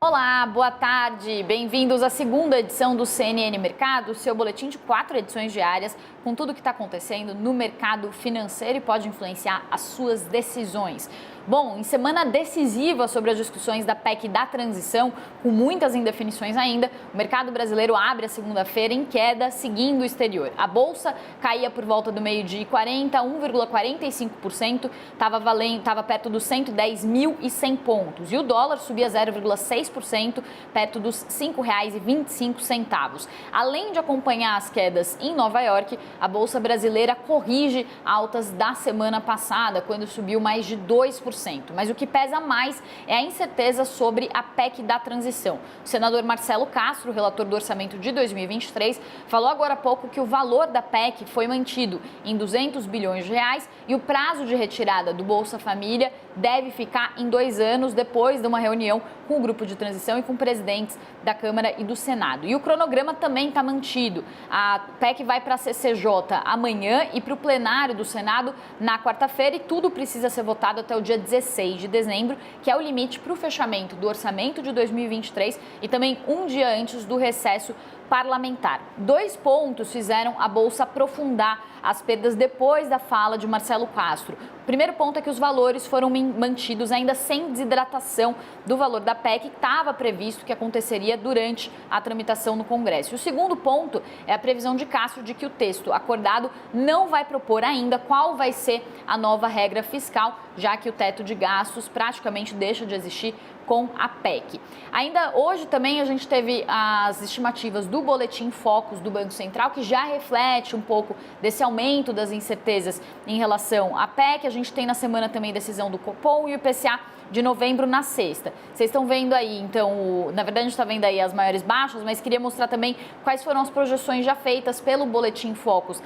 Olá, boa tarde. Bem-vindos à segunda edição do CNN Mercado, seu boletim de 4 edições diárias com tudo o que está acontecendo no mercado financeiro e pode influenciar as suas decisões. Bom, em semana decisiva sobre as discussões da PEC da transição, com muitas indefinições ainda, o mercado brasileiro abre a segunda-feira em queda, seguindo o exterior. A bolsa caía por volta do meio-dia e 40, 1,45%, estava perto dos 110.100 pontos. E o dólar subia 0,6%, perto dos R$ 5,25. Além de acompanhar as quedas em Nova York, a bolsa brasileira corrige altas da semana passada, quando subiu mais de 2%. Mas o que pesa mais é a incerteza sobre a PEC da transição. O senador Marcelo Castro, relator do orçamento de 2023, falou agora há pouco que o valor da PEC foi mantido em 200 bilhões de reais e o prazo de retirada do Bolsa Família deve ficar em 2 anos, depois de uma reunião com o grupo de transição e com presidentes da Câmara e do Senado. E o cronograma também está mantido. A PEC vai para a CCJ amanhã e para o plenário do Senado na quarta-feira, e tudo precisa ser votado até o dia 16 de dezembro, que é o limite para o fechamento do orçamento de 2023 e também um dia antes do recesso parlamentar. 2 pontos fizeram a Bolsa aprofundar as perdas depois da fala de Marcelo Castro. O primeiro ponto é que os valores foram mantidos ainda sem desidratação do valor da PEC, que estava previsto que aconteceria durante a tramitação no Congresso. E o segundo ponto é a previsão de Castro de que o texto acordado não vai propor ainda qual vai ser a nova regra fiscal, já que o teto de gastos praticamente deixa de existir com a PEC. Ainda hoje também a gente teve as estimativas do Boletim Focus do Banco Central, que já reflete um pouco desse aumento das incertezas em relação à PEC. A gente tem na semana também decisão do Copom e o IPCA de novembro na sexta. Vocês estão vendo aí, então, na verdade a gente está vendo aí as maiores baixas, mas queria mostrar também quais foram as projeções já feitas pelo Boletim Focus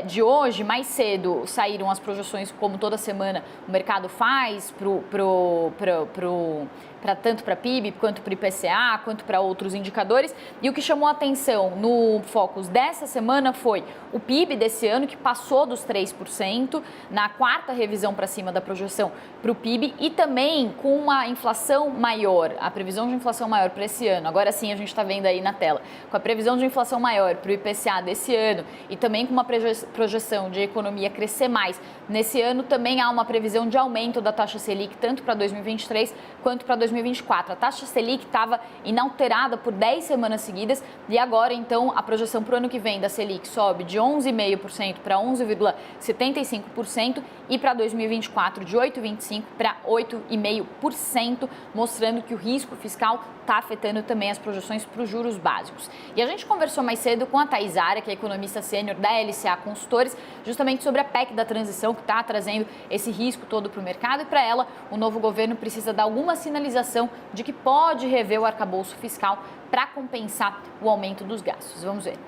de hoje. Mais cedo saíram as projeções, como toda semana o mercado faz, tanto para PIB, quanto para IPCA, quanto para outros indicadores. E o que chamou a atenção no Focus dessa semana foi o PIB desse ano, que passou dos 3%, na quarta revisão para cima da projeção para o PIB, e também com uma inflação maior, a previsão de inflação maior para esse ano. Agora sim, a gente está vendo aí na tela, com a previsão de inflação maior para o IPCA desse ano e também com uma projeção de economia crescer mais nesse ano, também há uma previsão de aumento da taxa Selic, tanto para 2023 quanto para 2024. A taxa Selic estava inalterada por 10 semanas seguidas e agora, então, a projeção para o ano que vem da Selic sobe de 11,5% para 11,75% e para 2024 de 8,25% para 8,5%, mostrando que o risco fiscal está afetando também as projeções para os juros básicos. E a gente conversou mais cedo com a Thais Ara, que é economista sênior da LCA Consultores, justamente sobre a PEC da transição, que está trazendo esse risco todo para o mercado, e para ela o novo governo precisa dar alguma sinalização de que pode rever o arcabouço fiscal para compensar o aumento dos gastos. Vamos ver.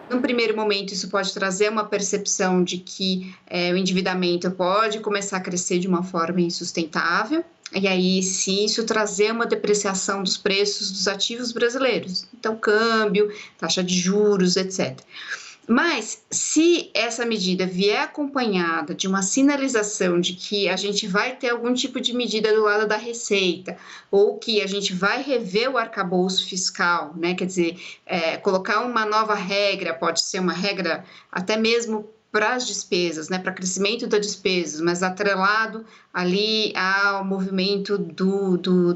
No primeiro momento, isso pode trazer uma percepção de que o endividamento pode começar a crescer de uma forma insustentável, e aí, se isso trazer uma depreciação dos preços dos ativos brasileiros, então câmbio, taxa de juros, etc. Mas, se essa medida vier acompanhada de uma sinalização de que a gente vai ter algum tipo de medida do lado da Receita, ou que a gente vai rever o arcabouço fiscal, né? Quer dizer, colocar uma nova regra, pode ser uma regra até mesmo para as despesas, né, para crescimento das despesas, mas atrelado ali ao movimento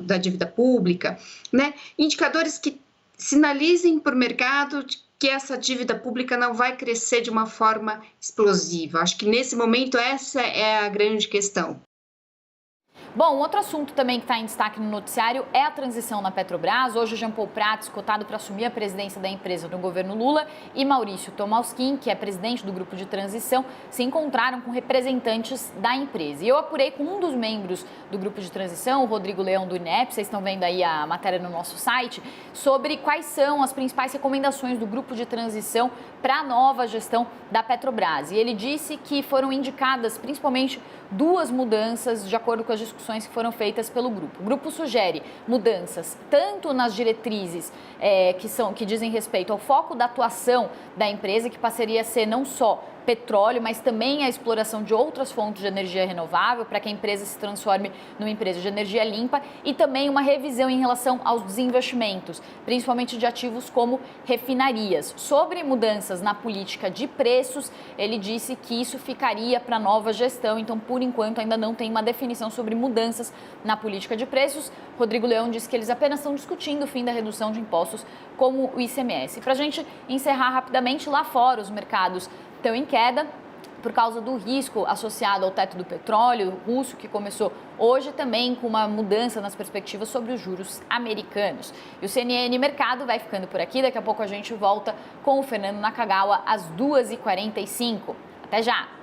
da dívida pública, né, indicadores que sinalizem para o mercado que essa dívida pública não vai crescer de uma forma explosiva. Acho que nesse momento essa é a grande questão. Bom, outro assunto também que está em destaque no noticiário é a transição na Petrobras. Hoje, Jean Paul Prats, cotado para assumir a presidência da empresa no governo Lula, e Maurício Tolmasquim, que é presidente do grupo de transição, se encontraram com representantes da empresa. E eu apurei com um dos membros do grupo de transição, o Rodrigo Leão do INEP, vocês estão vendo aí a matéria no nosso site, sobre quais são as principais recomendações do grupo de transição para a nova gestão da Petrobras. E ele disse que foram indicadas principalmente 2 mudanças de acordo com as discussões que foram feitas pelo grupo. O grupo sugere mudanças tanto nas diretrizes que dizem respeito ao foco da atuação da empresa, que passaria a ser não só petróleo, mas também a exploração de outras fontes de energia renovável para que a empresa se transforme numa empresa de energia limpa e também uma revisão em relação aos desinvestimentos, principalmente de ativos como refinarias. Sobre mudanças na política de preços, ele disse que isso ficaria para a nova gestão, então por enquanto ainda não tem uma definição sobre mudanças na política de preços. Rodrigo Leão disse que eles apenas estão discutindo o fim da redução de impostos como o ICMS. Para a gente encerrar rapidamente, lá fora os mercados estão em queda por causa do risco associado ao teto do petróleo russo, que começou hoje também com uma mudança nas perspectivas sobre os juros americanos. E o CNN Mercado vai ficando por aqui, daqui a pouco a gente volta com o Fernando Nakagawa às 2h45. Até já!